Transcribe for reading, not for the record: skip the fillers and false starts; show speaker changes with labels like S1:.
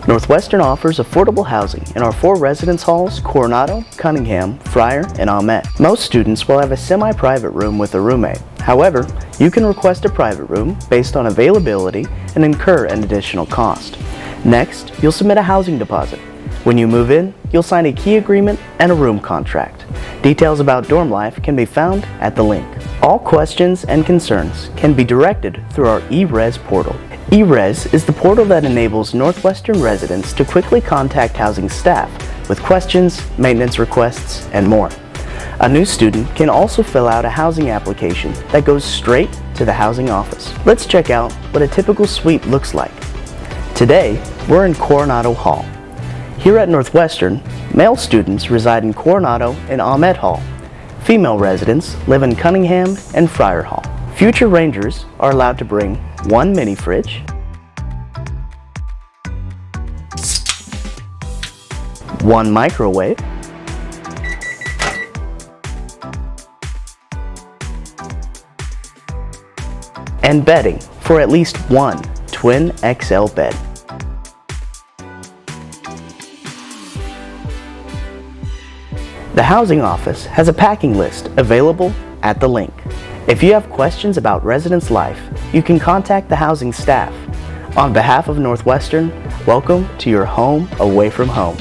S1: Northwestern offers affordable housing in our 4 residence halls: Coronado, Cunningham, Friar, and Amet. Most students will have a semi-private room with a roommate. However, you can request a private room based on availability and incur an additional cost. Next, you'll submit a housing deposit. When you move in, you'll sign a key agreement and a room contract. Details about dorm life can be found at the link. All questions and concerns can be directed through our eRes portal. eRes is the portal that enables Northwestern residents to quickly contact housing staff with questions, maintenance requests, and more. A new student can also fill out a housing application that goes straight to the housing office. Let's check out what a typical suite looks like. Today, we're in Coronado Hall. Here at Northwestern, male students reside in Coronado and Amet Hall. Female residents live in Cunningham and Friar Hall. Future Rangers are allowed to bring 1 mini fridge, 1 microwave, and bedding for at least 1 twin XL bed. The housing office has a packing list available at the link. If you have questions about residence life, you can contact the housing staff. On behalf of Northwestern, welcome to your home away from home.